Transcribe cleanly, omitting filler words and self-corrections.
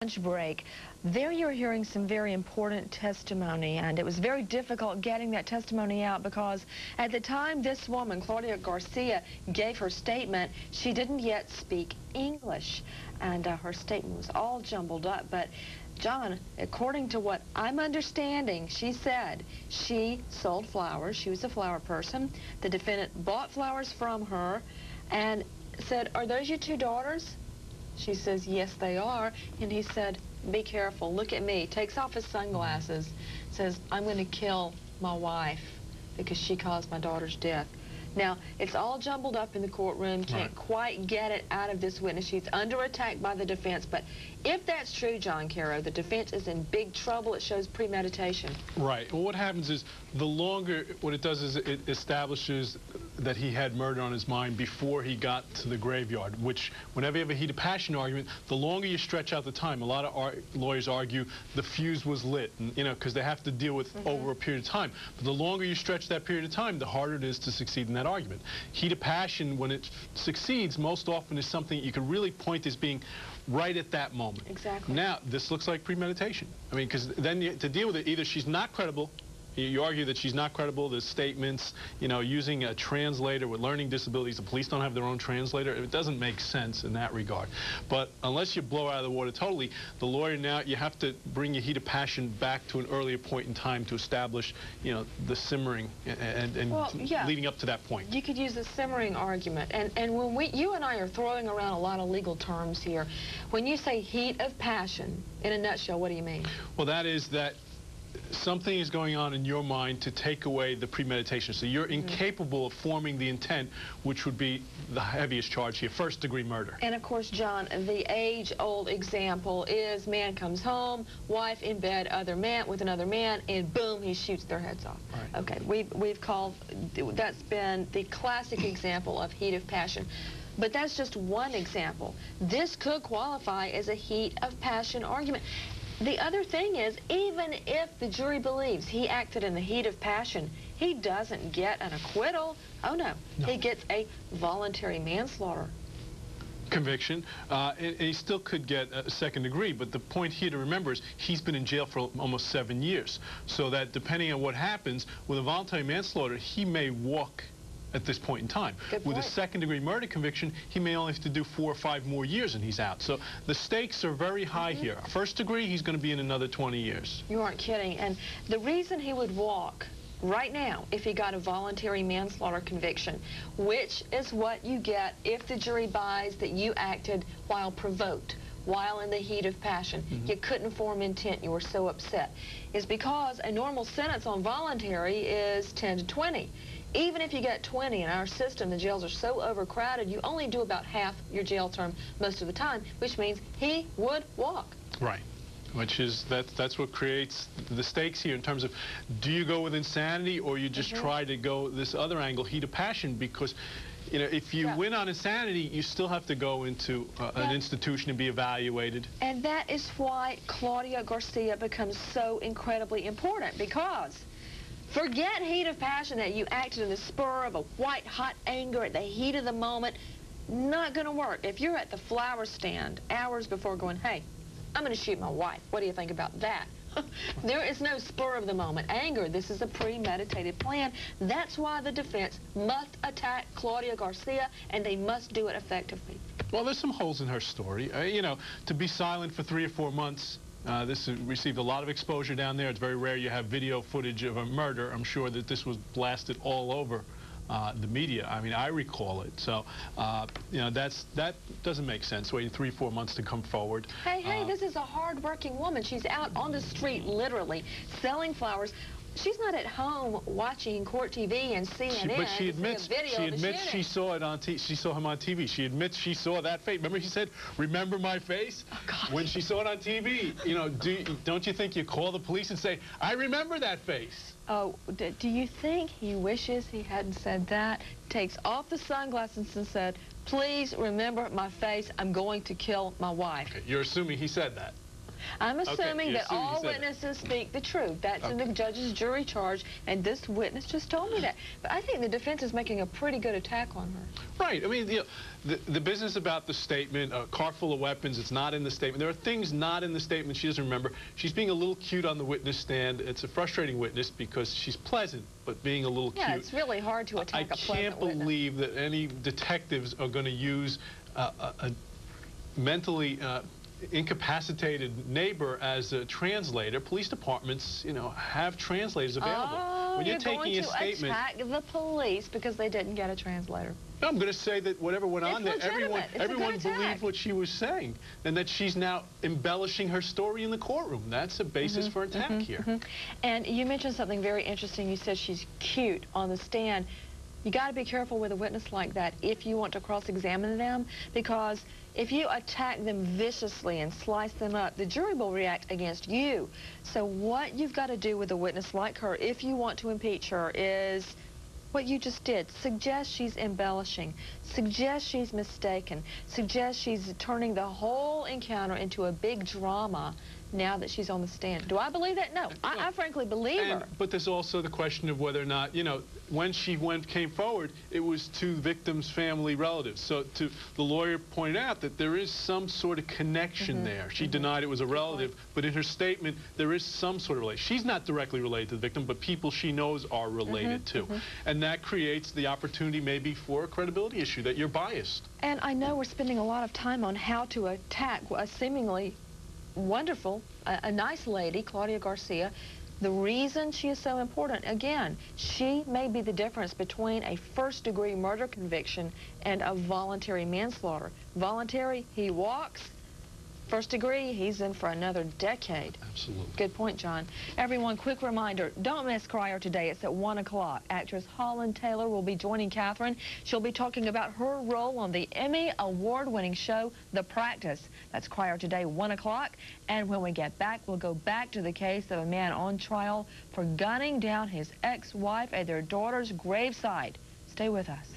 Lunch break. There you're hearing some very important testimony, and it was very difficult getting that testimony out because at the time this woman, Claudia Garcia, gave her statement, she didn't yet speak English, and her statement was all jumbled up. But John, according to what I'm understanding, she said she sold flowers. She was a flower person. The defendant bought flowers from her and said, "Are those your two daughters?" She says, "Yes, they are." And he said, "Be careful. Look at me." Takes off his sunglasses, says, "I'm going to kill my wife because she caused my daughter's death." Now, it's all jumbled up in the courtroom. Can't quite get it out of this witness. She's under attack by the defense. But if that's true, John Caro, the defense is in big trouble. It shows premeditation. Right. Well, what happens is the longer, what it does is it establishes that he had murder on his mind before he got to the graveyard, which whenever you have a heat of passion argument, the longer you stretch out the time, a lot of lawyers argue the fuse was lit, and, you know, because they have to deal with over a period of time. But the longer you stretch that period of time, the harder it is to succeed in that argument. Heat of passion, when it succeeds, most often is something you can really point as being right at that moment. Exactly. Now, this looks like premeditation. I mean, because then to deal with it, either she's not credible, you argue that she's not credible, the statements, you know, using a translator with learning disabilities, the police don't have their own translator. It doesn't make sense in that regard. But unless you blow out of the water totally, the lawyer now, you have to bring your heat of passion back to an earlier point in time to establish, you know, the simmering and well, yeah, leading up to that point. You could use the simmering argument. And when you and I are throwing around a lot of legal terms here, when you say heat of passion, in a nutshell, what do you mean? Well, that is that something is going on in your mind to take away the premeditation. So you're incapable of forming the intent, which would be the heaviest charge here, first-degree murder. And, of course, John, the age-old example is man comes home, wife in bed with another man, and boom, he shoots their heads off. Right. Okay, we've called, that's been the classic example of heat of passion. But that's just one example. This could qualify as a heat of passion argument. The other thing is, even if the jury believes he acted in the heat of passion, he doesn't get an acquittal. Oh, no. He gets a voluntary manslaughter conviction, and he still could get a second degree. But the point here to remember is he's been in jail for almost 7 years. So that depending on what happens, with a voluntary manslaughter, he may walk at this point in time. With a second-degree murder conviction, he may only have to do 4 or 5 more years and he's out. So the stakes are very high here. First degree, he's going to be in another 20 years. You aren't kidding. And the reason he would walk right now, if he got a voluntary manslaughter conviction, which is what you get if the jury buys that you acted while provoked, while in the heat of passion, you couldn't form intent, you were so upset, is because a normal sentence on voluntary is 10 to 20. Even if you get 20 in our system, the jails are so overcrowded, you only do about half your jail term most of the time, which means he would walk. Right. Which is, that's what creates the stakes here in terms of, do you go with insanity or you just try to go this other angle, heat of passion? Because, you know, if you win on insanity, you still have to go into an institution and be evaluated. And that is why Claudia Garcia becomes so incredibly important, because forget heat of passion, that you acted in the spur of a white-hot anger at the heat of the moment. Not going to work. If you're at the flower stand hours before going, "Hey, I'm going to shoot my wife. What do you think about that?" There is no spur of the moment anger. This is a premeditated plan. That's why the defense must attack Claudia Garcia, and they must do it effectively. Well, there's some holes in her story. You know, to be silent for 3 or 4 months, this received a lot of exposure down there. It's very rare you have video footage of a murder. I'm sure that this was blasted all over the media. I mean, I recall it. So, you know, that doesn't make sense, waiting 3 or 4 months to come forward. Hey, this is a hard-working woman. She's out on the street, literally, selling flowers. She's not at home watching Court TV and CNN. But she admits she saw it on she saw him on TV. She admits she saw that face. Remember, he said, "Remember my face?" Oh, God. When she saw it on TV, you know, don't you think you call the police and say, "I remember that face"? Oh, do you think he wishes he hadn't said that? Takes off the sunglasses and said, "Please remember my face. I'm going to kill my wife." Okay, you're assuming he said that. I'm assuming that all that. witnesses speak the truth. That's in the judge's jury charge, and this witness just told me that. But I think the defense is making a pretty good attack on her. Right. I mean, the business about the statement, a car full of weapons, it's not in the statement. There are things not in the statement she doesn't remember. She's being a little cute on the witness stand. It's a frustrating witness because she's pleasant, but being a little cute. Yeah, it's really hard to attack a pleasant witness. I can't believe that any detectives are going to use a mentally incapacitated neighbor as a translator. Police departments, you know, have translators available. Oh, when you're taking going a to statement, attack the police because they didn't get a translator. I'm going to say that whatever went on there, everyone believed what she was saying, and that she's now embellishing her story in the courtroom. That's a basis for attack here. And you mentioned something very interesting. You said she's cute on the stand. You got to be careful with a witness like that if you want to cross-examine them, because if you attack them viciously and slice them up, the jury will react against you. So what you've got to do with a witness like her, if you want to impeach her, is what you just did. Suggest she's embellishing. Suggest she's mistaken. Suggest she's turning the whole encounter into a big drama now that she's on the stand. Do I believe that? No. I frankly believe her. But there's also the question of whether or not, you know, when she came forward, it was to the victim's family relatives. So the lawyer pointed out that there is some sort of connection there. She denied it was a relative, but in her statement, there is some sort of relation. She's not directly related to the victim, but people she knows are related to. And that creates the opportunity maybe for a credibility issue, that you're biased. And I know we're spending a lot of time on how to attack a seemingly wonderful, a nice lady, Claudia Garcia. The reason she is so important, again, she may be the difference between a first-degree murder conviction and a voluntary manslaughter. Voluntary, he walks. First degree, he's in for another decade. Absolutely. Good point, John. Everyone, quick reminder, don't miss Crier today. It's at 1 o'clock. Actress Holland Taylor will be joining Catherine. She'll be talking about her role on the Emmy award-winning show, The Practice. That's Crier today, 1 o'clock. And when we get back, we'll go back to the case of a man on trial for gunning down his ex-wife at their daughter's graveside. Stay with us.